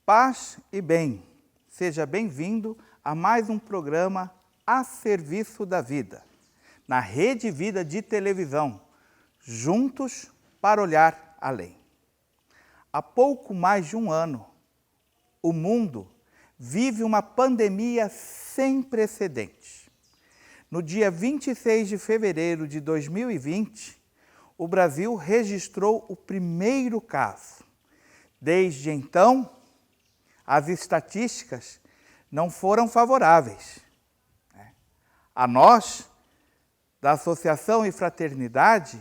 Paz e bem, seja bem-vindo a mais um programa a serviço da vida, na Rede Vida de televisão, juntos para olhar além. Há pouco mais de um ano, o mundo vive uma pandemia sem precedentes. No dia 26 de fevereiro de 2020, o Brasil registrou o primeiro caso. Desde então, as estatísticas não foram favoráveis. A nós, da Associação e Fraternidade,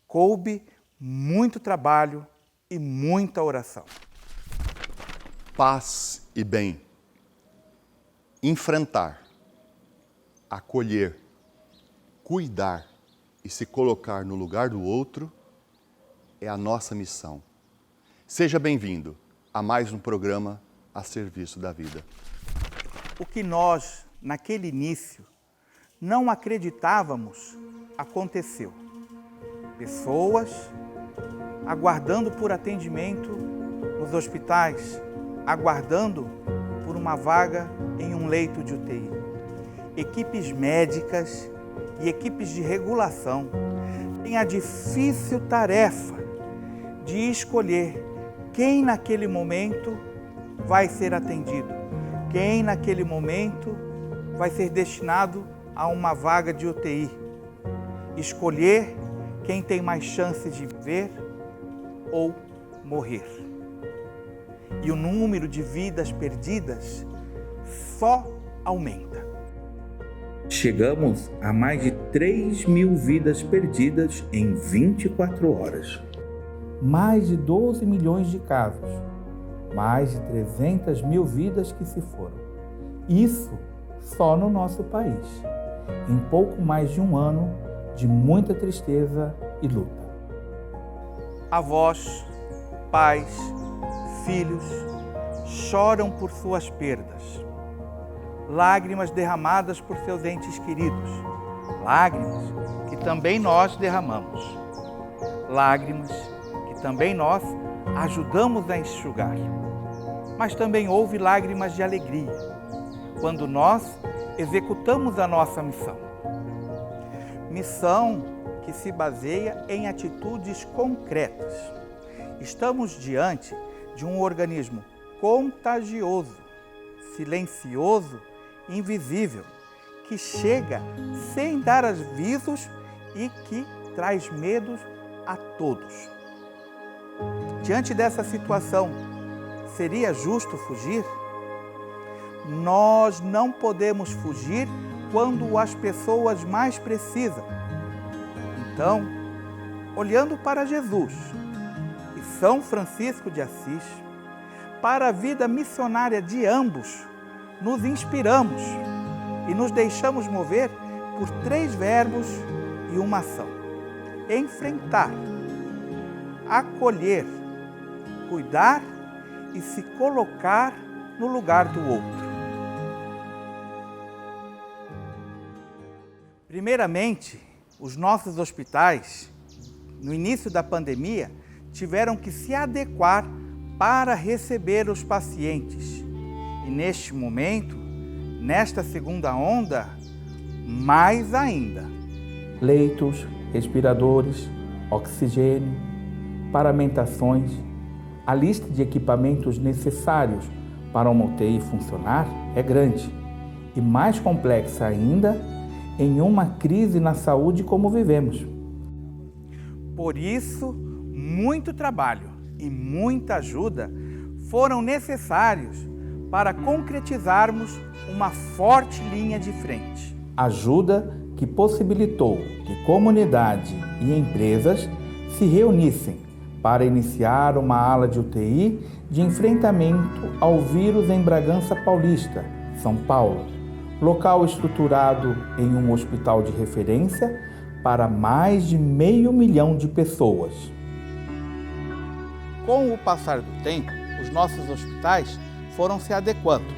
coube muito trabalho e muita oração. Paz e bem. Enfrentar, acolher, cuidar e se colocar no lugar do outro é a nossa missão. Seja bem-vindo a mais um programa a serviço da vida. O que nós, naquele início, não acreditávamos, aconteceu. Pessoas aguardando por atendimento nos hospitais, aguardando por uma vaga em um leito de UTI. Equipes médicas e equipes de regulação têm a difícil tarefa de escolher quem naquele momento vai ser atendido, quem naquele momento vai ser destinado a uma vaga de UTI. Escolher quem tem mais chances de viver ou morrer. E o número de vidas perdidas só aumenta. Chegamos a mais de 3.000 vidas perdidas em 24 horas. Mais de 12 milhões de casos. Mais de 300 mil vidas que se foram. Isso só no nosso país. Em pouco mais de um ano de muita tristeza e luta. Avós, pais, filhos choram por suas perdas. Lágrimas derramadas por seus entes queridos. Lágrimas que também nós derramamos. Lágrimas que também nós ajudamos a enxugar. Mas também houve lágrimas de alegria, quando nós executamos a nossa missão. Missão que se baseia em atitudes concretas. Estamos diante de um organismo contagioso, silencioso, invisível, que chega sem dar avisos e que traz medos a todos. Diante dessa situação, seria justo fugir? Nós não podemos fugir quando as pessoas mais precisam. Então, olhando para Jesus e São Francisco de Assis, para a vida missionária de ambos, nos inspiramos e nos deixamos mover por 3 verbos e uma ação: enfrentar, acolher, cuidar e se colocar no lugar do outro. Primeiramente, os nossos hospitais, no início da pandemia, tiveram que se adequar para receber os pacientes. E neste momento, nesta segunda onda, mais ainda. Leitos, respiradores, oxigênio, paramentações, a lista de equipamentos necessários para uma UTI funcionar é grande e mais complexa ainda em uma crise na saúde como vivemos. Por isso, muito trabalho e muita ajuda foram necessários para concretizarmos uma forte linha de frente. Ajuda que possibilitou que comunidade e empresas se reunissem para iniciar uma ala de UTI de enfrentamento ao vírus em Bragança Paulista, São Paulo, local estruturado em um hospital de referência para mais de 500 mil de pessoas. Com o passar do tempo, os nossos hospitais foram se adequando.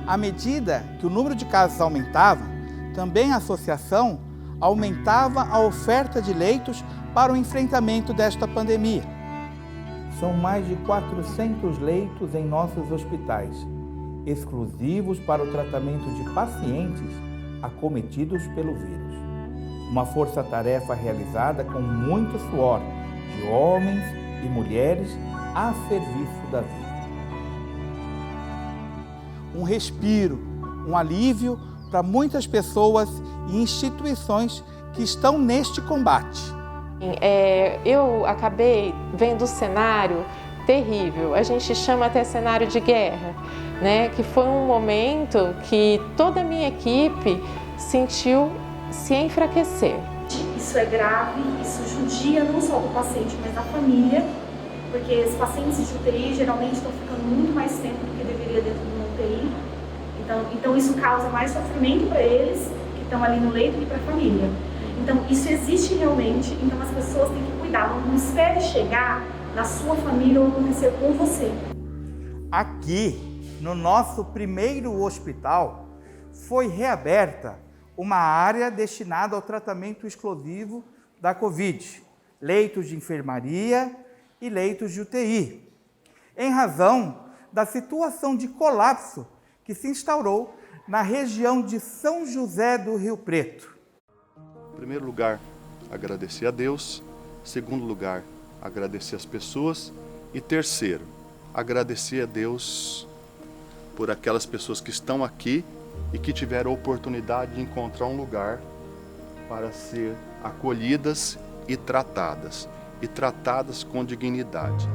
À medida que o número de casos aumentava, também a associação aumentava a oferta de leitos para o enfrentamento desta pandemia. são mais de 400 leitos em nossos hospitais, exclusivos para o tratamento de pacientes acometidos pelo vírus. Uma força-tarefa realizada com muito suor de homens e mulheres a serviço da vida. Um respiro, um alívio para muitas pessoas e instituições que estão neste combate. Eu acabei vendo o cenário terrível, a gente chama até cenário de guerra, né? Que foi um momento que toda a minha equipe sentiu se enfraquecer. Isso é grave, isso judia não só do paciente, mas da família, porque os pacientes de UTI geralmente estão ficando muito mais tempo do que deveria dentro de uma UTI. Então isso causa mais sofrimento para eles que estão ali no leito e para a família. Então isso existe realmente, então as pessoas têm que cuidar, não espere chegar na sua família ou acontecer com você. Aqui, no nosso primeiro hospital, foi reaberta uma área destinada ao tratamento exclusivo da Covid, leitos de enfermaria e leitos de UTI, em razão da situação de colapso que se instaurou na região de São José do Rio Preto. Em primeiro lugar, agradecer a Deus. Em segundo lugar, agradecer as pessoas. E terceiro, agradecer a Deus por aquelas pessoas que estão aqui e que tiveram a oportunidade de encontrar um lugar para ser acolhidas e tratadas com dignidade.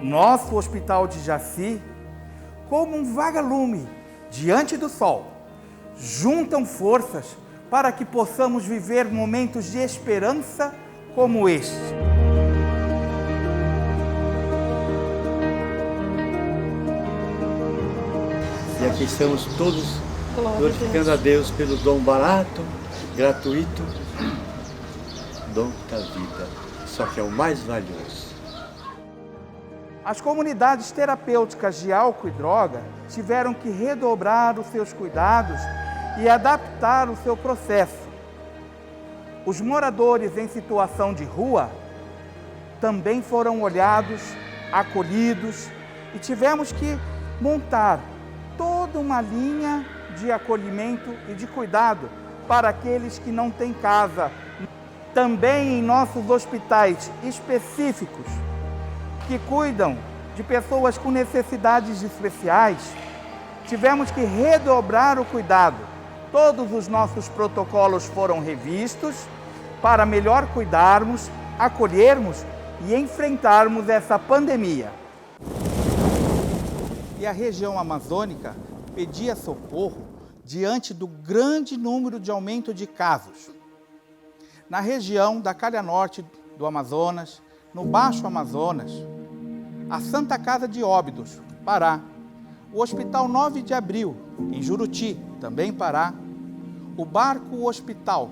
Nosso Hospital de Jaci, como um vagalume diante do sol, juntam forças para que possamos viver momentos de esperança como este. E aqui estamos todos glorificando a Deus pelo dom barato, gratuito, dom da vida, só que é o mais valioso. As comunidades terapêuticas de álcool e droga tiveram que redobrar os seus cuidados e adaptar o seu processo. Os moradores em situação de rua também foram olhados, acolhidos e tivemos que montar toda uma linha de acolhimento e de cuidado para aqueles que não têm casa. Também em nossos hospitais específicos, que cuidam de pessoas com necessidades especiais, tivemos que redobrar o cuidado. Todos os nossos protocolos foram revistos para melhor cuidarmos, acolhermos e enfrentarmos essa pandemia. E a região amazônica pedia socorro diante do grande número de aumento de casos. Na região da Calha Norte do Amazonas, no Baixo Amazonas, a Santa Casa de Óbidos, Pará, o Hospital 9 de Abril, em Juruti, também Pará, o barco Hospital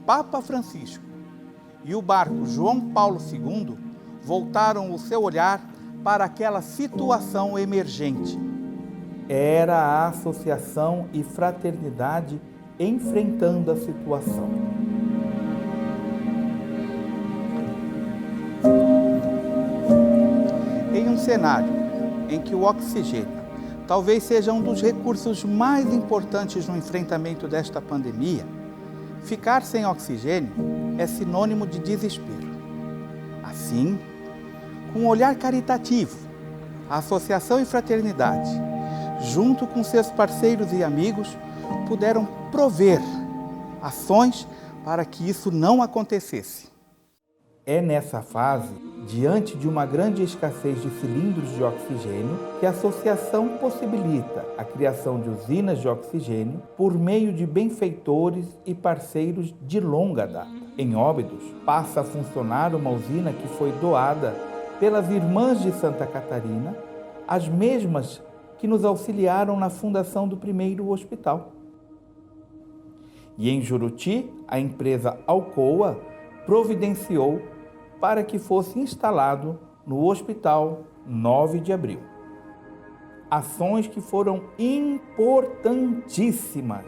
Papa Francisco e o barco João Paulo II voltaram o seu olhar para aquela situação emergente. Era a associação e fraternidade enfrentando a situação. Em um cenário em que o oxigênio talvez seja um dos recursos mais importantes no enfrentamento desta pandemia, ficar sem oxigênio é sinônimo de desespero. Assim, com um olhar caritativo, a Associação e Fraternidade, junto com seus parceiros e amigos, puderam prover ações para que isso não acontecesse. É nessa fase, diante de uma grande escassez de cilindros de oxigênio, que a associação possibilita a criação de usinas de oxigênio por meio de benfeitores e parceiros de longa data. Em Óbidos, passa a funcionar uma usina que foi doada pelas Irmãs de Santa Catarina, as mesmas que nos auxiliaram na fundação do primeiro hospital. E em Juruti, a empresa Alcoa providenciou para que fosse instalado no Hospital 9 de Abril. Ações que foram importantíssimas.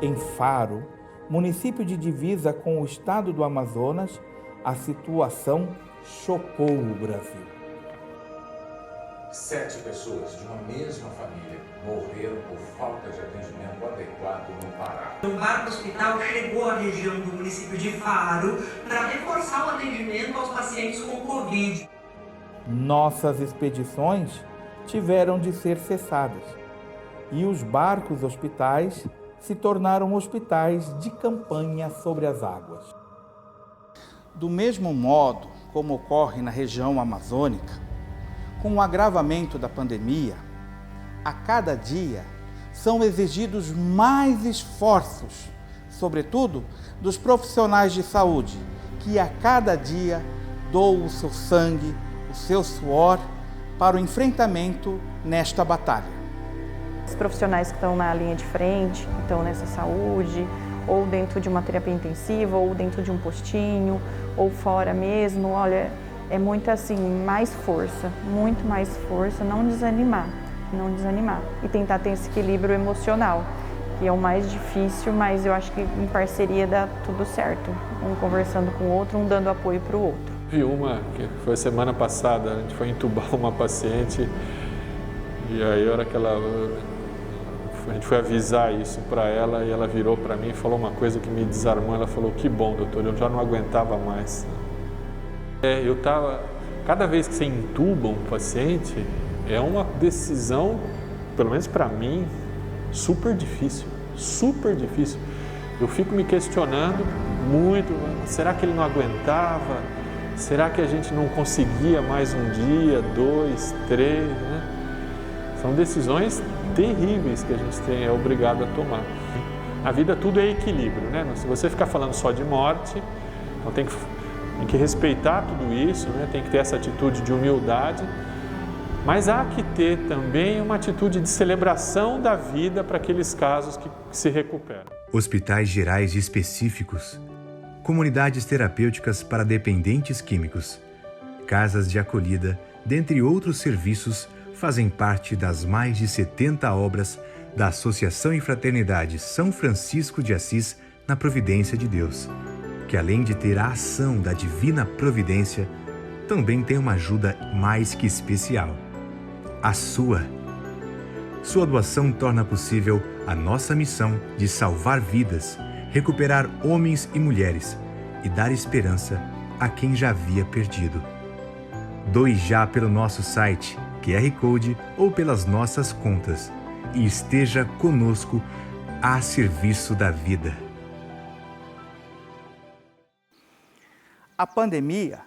Em Faro, município de divisa com o estado do Amazonas, a situação chocou o Brasil. 7 pessoas de uma mesma família morreram por falta de atendimento adequado no Pará. O barco hospital chegou à região do município de Faro para reforçar o atendimento aos pacientes com Covid. Nossas expedições tiveram de ser cessadas e os barcos hospitais se tornaram hospitais de campanha sobre as águas. Do mesmo modo como ocorre na região amazônica, com o agravamento da pandemia, a cada dia são exigidos mais esforços, sobretudo dos profissionais de saúde, que a cada dia doam o seu sangue, o seu suor para o enfrentamento nesta batalha. Os profissionais que estão na linha de frente, que estão nessa saúde, ou dentro de uma terapia intensiva, ou dentro de um postinho, ou fora mesmo, olha, é muito assim, mais força, muito mais força, não desanimar. E tentar ter esse equilíbrio emocional, que é o mais difícil, mas eu acho que em parceria dá tudo certo. Um conversando com o outro, um dando apoio para o outro. Vi uma, que foi semana passada, a gente foi entubar uma paciente e aí a hora que a gente foi avisar isso para ela e ela virou para mim e falou uma coisa que me desarmou. Ela falou: "Que bom, doutor, eu já não aguentava mais." Cada vez que você entuba um paciente, é uma decisão, pelo menos para mim, super difícil. Eu fico me questionando muito, será que ele não aguentava? Será que a gente não conseguia mais um dia, 2, 3, né? São decisões terríveis que a gente é obrigado a tomar. A vida tudo é equilíbrio, né? Se você ficar falando só de morte, então tem que respeitar tudo isso, né? Tem que ter essa atitude de humildade, mas há que ter também uma atitude de celebração da vida para aqueles casos que se recuperam. Hospitais gerais específicos, comunidades terapêuticas para dependentes químicos, casas de acolhida, dentre outros serviços, fazem parte das mais de 70 obras da Associação e Fraternidade São Francisco de Assis na Providência de Deus, que além de ter a ação da Divina Providência, também tem uma ajuda mais que especial, a sua. Sua doação torna possível a nossa missão de salvar vidas, recuperar homens e mulheres e dar esperança a quem já havia perdido. Doe já pelo nosso site, QR Code ou pelas nossas contas e esteja conosco a serviço da vida. A pandemia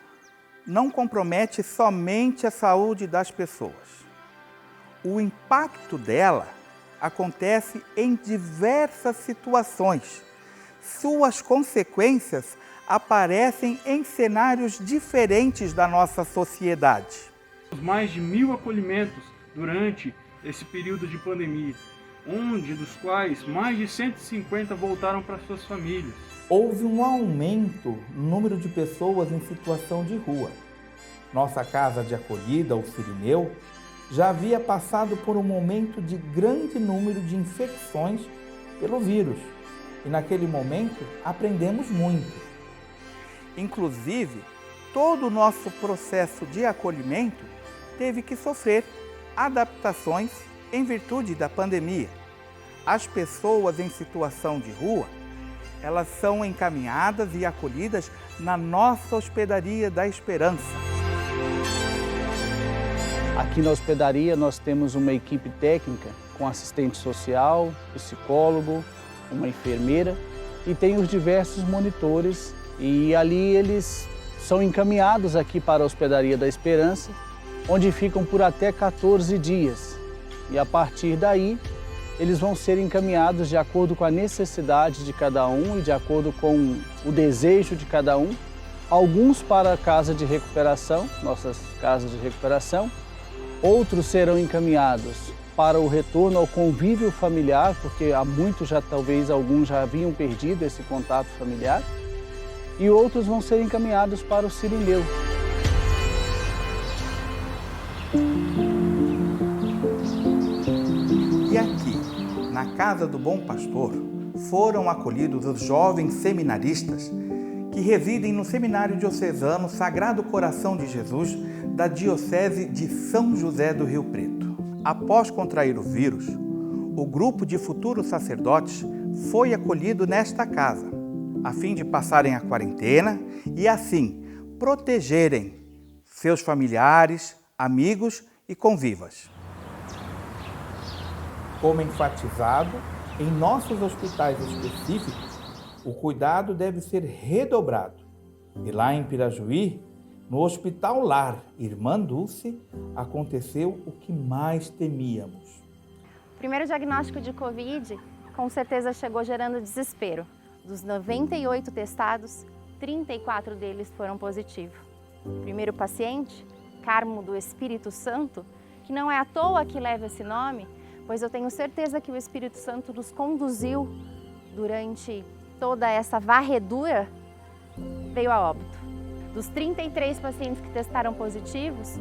não compromete somente a saúde das pessoas. O impacto dela acontece em diversas situações. Suas consequências aparecem em cenários diferentes da nossa sociedade. Mais de 1.000 acolhimentos durante esse período de pandemia, dos quais mais de 150 voltaram para suas famílias. Houve um aumento no número de pessoas em situação de rua. Nossa casa de acolhida, o Cirineu, já havia passado por um momento de grande número de infecções pelo vírus. E naquele momento aprendemos muito. Inclusive, todo o nosso processo de acolhimento teve que sofrer adaptações em virtude da pandemia. As pessoas em situação de rua, elas são encaminhadas e acolhidas na nossa Hospedaria da Esperança. Aqui na hospedaria nós temos uma equipe técnica com assistente social, psicólogo, uma enfermeira e tem os diversos monitores e ali eles são encaminhados aqui para a Hospedaria da Esperança, onde ficam por até 14 dias. E a partir daí eles vão ser encaminhados de acordo com a necessidade de cada um e de acordo com o desejo de cada um. Alguns para a casa de recuperação, nossas casas de recuperação, outros serão encaminhados para o retorno ao convívio familiar, porque há muitos talvez alguns já haviam perdido esse contato familiar, e outros vão ser encaminhados para o Cirineu. E aqui, na Casa do Bom Pastor, foram acolhidos os jovens seminaristas que residem no Seminário Diocesano Sagrado Coração de Jesus da Diocese de São José do Rio Preto. Após contrair o vírus, o grupo de futuros sacerdotes foi acolhido nesta casa, a fim de passarem a quarentena e, assim, protegerem seus familiares, amigos e convivas. Como enfatizado, em nossos hospitais específicos, o cuidado deve ser redobrado. E lá em Pirajuí, no Hospital Lar Irmã Dulce, aconteceu o que mais temíamos. O primeiro diagnóstico de Covid, com certeza, chegou gerando desespero. Dos 98 testados, 34 deles foram positivos. O primeiro paciente, Carmo do Espírito Santo, que não é à toa que leva esse nome, pois eu tenho certeza que o Espírito Santo nos conduziu durante toda essa varredura, veio a óbito. Dos 33 pacientes que testaram positivos,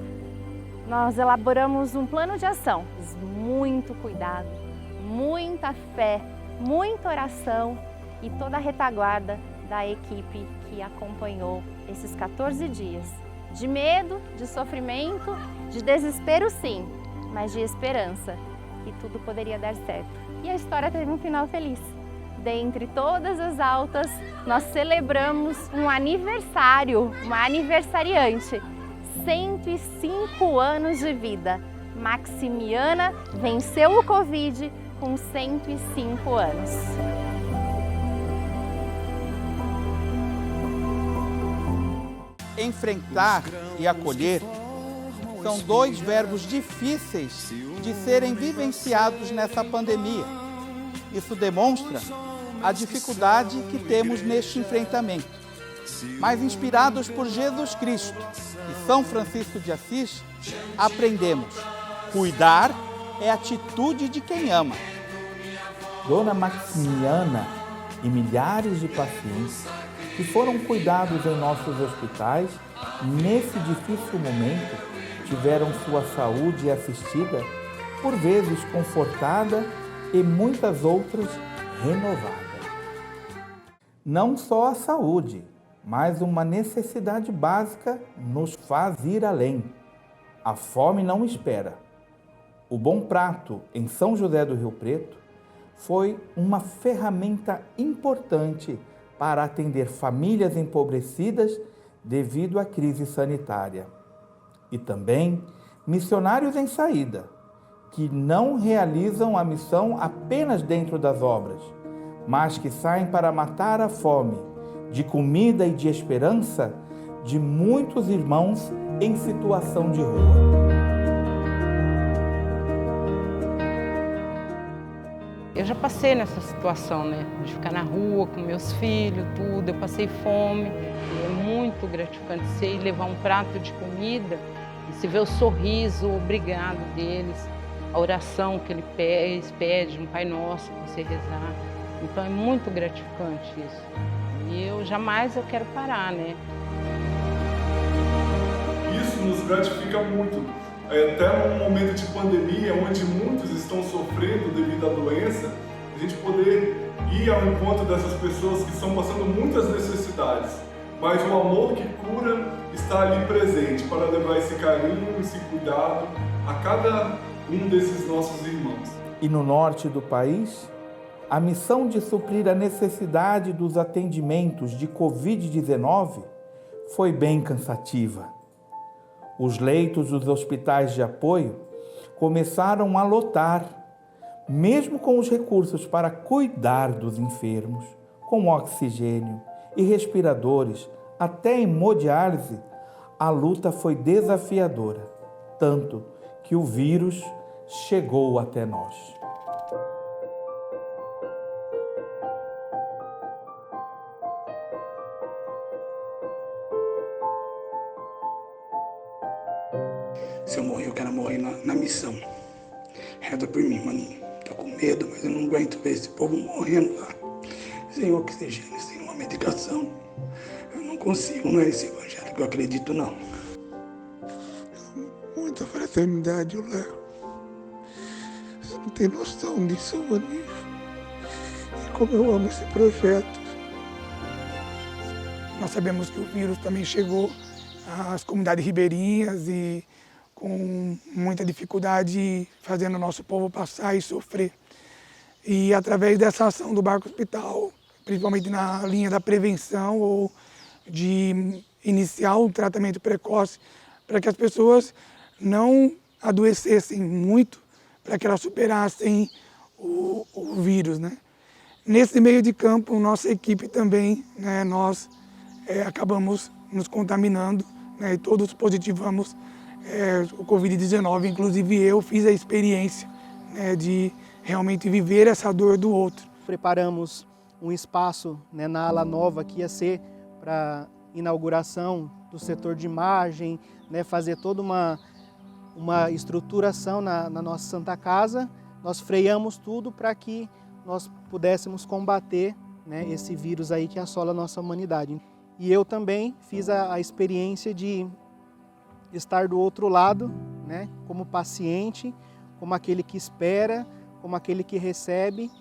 nós elaboramos um plano de ação. Muito cuidado, muita fé, muita oração e toda a retaguarda da equipe que acompanhou esses 14 dias. De medo, de sofrimento, de desespero sim, mas de esperança, que tudo poderia dar certo. E a história teve um final feliz. Dentre todas as altas, nós celebramos um aniversário, uma aniversariante. 105 anos de vida. Maximiana venceu o Covid com 105 anos. Enfrentar e acolher são dois verbos difíceis de serem vivenciados nessa pandemia. Isso demonstra a dificuldade que temos neste enfrentamento. Mas inspirados por Jesus Cristo e São Francisco de Assis, aprendemos: cuidar é atitude de quem ama. Dona Maximiana e milhares de pacientes que foram cuidados em nossos hospitais, nesse difícil momento, tiveram sua saúde assistida, por vezes confortada e muitas outras renovada. Não só a saúde, mas uma necessidade básica nos faz ir além. A fome não espera. O Bom Prato, em São José do Rio Preto, foi uma ferramenta importante para atender famílias empobrecidas devido à crise sanitária. E também missionários em saída, que não realizam a missão apenas dentro das obras, mas que saem para matar a fome de comida e de esperança de muitos irmãos em situação de rua. Eu já passei nessa situação, né? De ficar na rua com meus filhos, tudo. Eu passei fome. E é muito gratificante você ir levar um prato de comida e você ver o sorriso, o obrigado deles, a oração que eles pedem, um Pai Nosso para você rezar. Então é muito gratificante isso. E eu quero parar, né? Isso nos gratifica muito. Até num momento de pandemia, onde muitos estão sofrendo devido à doença, a gente poder ir ao encontro dessas pessoas que estão passando muitas necessidades. Mas o amor que cura está ali presente para levar esse carinho, esse cuidado a cada um desses nossos irmãos. E no norte do país, a missão de suprir a necessidade dos atendimentos de Covid-19 foi bem cansativa. Os leitos dos hospitais de apoio começaram a lotar, mesmo com os recursos para cuidar dos enfermos, com oxigênio e respiradores, até hemodiálise, a luta foi desafiadora, tanto que o vírus chegou até nós. Se eu morrer, eu quero morrer na missão. Reza por mim, maninho. Tô com medo, mas eu não aguento ver esse povo morrendo lá. Sem oxigênio, sem uma medicação. Eu não consigo, não é esse evangelho que eu acredito, não. Muita fraternidade eu levo. Você não tem noção disso, maninho. E como eu amo esse projeto. Nós sabemos que o vírus também chegou às comunidades ribeirinhas e com muita dificuldade fazendo o nosso povo passar e sofrer. E através dessa ação do Barco Hospital, principalmente na linha da prevenção ou de iniciar um tratamento precoce para que as pessoas não adoecessem muito, para que elas superassem o vírus, né? Nesse meio de campo, nossa equipe também, né, nós acabamos nos contaminando, né, e todos positivamos o Covid-19, inclusive eu fiz a experiência, né, de realmente viver essa dor do outro. Preparamos um espaço, né, na ala nova que ia ser para inauguração do setor de imagem, né, fazer toda uma estruturação na nossa Santa Casa. Nós freamos tudo para que nós pudéssemos combater, né, esse vírus aí que assola a nossa humanidade. E eu também fiz a experiência de estar do outro lado, né, como paciente, como aquele que espera, como aquele que recebe,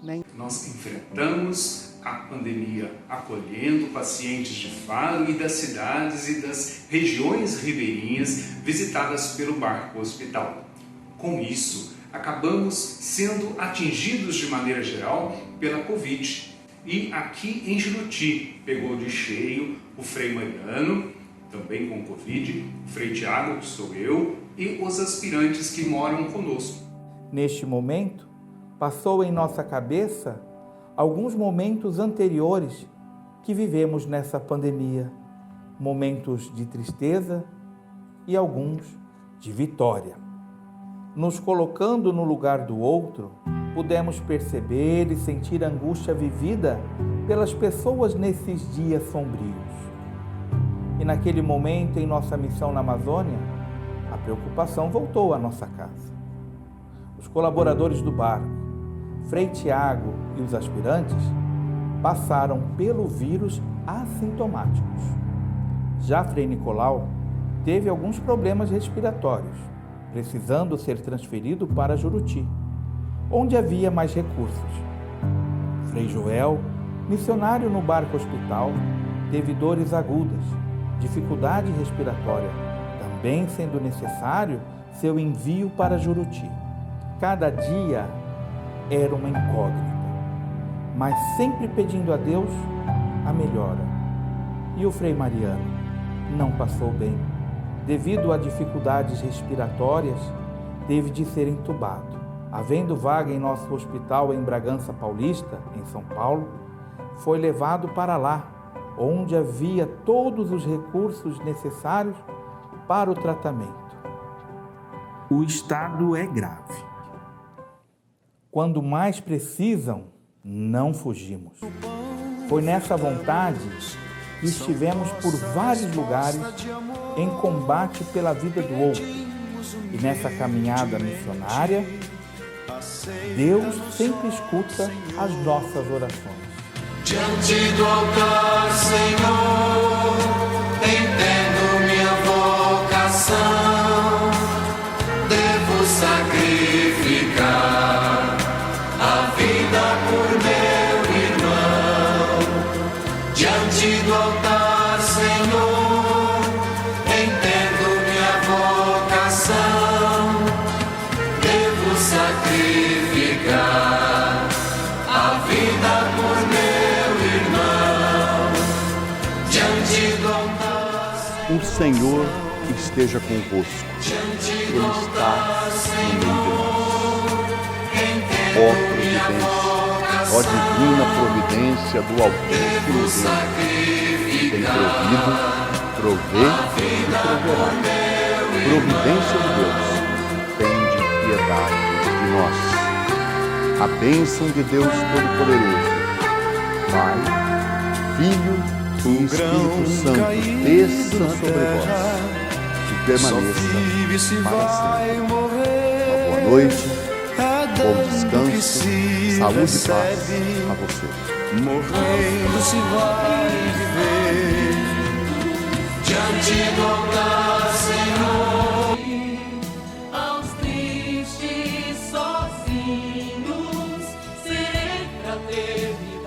né. Nós enfrentamos a pandemia acolhendo pacientes de Faro e das cidades e das regiões ribeirinhas visitadas pelo Barco Hospital. Com isso, acabamos sendo atingidos de maneira geral pela Covid. E aqui em Juruti pegou de cheio o Frei Mariano, também com Covid, o Frei Tiago, que sou eu, e os aspirantes que moram conosco. Neste momento, passou em nossa cabeça alguns momentos anteriores que vivemos nessa pandemia, momentos de tristeza e alguns de vitória. Nos colocando no lugar do outro, pudemos perceber e sentir a angústia vivida pelas pessoas nesses dias sombrios. E naquele momento, em nossa missão na Amazônia, a preocupação voltou à nossa casa. Os colaboradores do barco, Frei Tiago e os aspirantes, passaram pelo vírus assintomáticos. Já Frei Nicolau teve alguns problemas respiratórios, precisando ser transferido para Juruti, onde havia mais recursos. Frei Joel, missionário no Barco Hospital, teve dores agudas, dificuldade respiratória, também sendo necessário seu envio para Juruti. Cada dia era uma incógnita, mas sempre pedindo a Deus a melhora. E o Frei Mariano não passou bem. Devido a dificuldades respiratórias, teve de ser entubado. Havendo vaga em nosso hospital em Bragança Paulista, em São Paulo, foi levado para lá, onde havia todos os recursos necessários para o tratamento. O estado é grave. Quando mais precisam, não fugimos. Foi nessa vontade que estivemos por vários lugares em combate pela vida do outro. E nessa caminhada missionária, Deus sempre escuta as nossas orações. Diante do altar, Senhor, entendo minha vocação, devo sacrificar a vida por meu irmão. Diante do altar, Senhor, entendo minha vocação, devo sacrificar a vida por meu irmão. Diante do altar, O Senhor esteja convosco. Ele está no meio de nós. Ó providência, ó divina providência do Altíssimo Deus, que tem provido, provê e proverá. Providência de Deus, tende piedade de nós. A bênção de Deus Todo-Poderoso, Pai, Filho e Espírito Santo, desça sobre vós e permaneça para sempre. Uma boa noite, bom descanso, saúde e paz a você. Morrendo se vai viver. Diante do altar, Senhor, aos tristes sozinhos, serei pra teve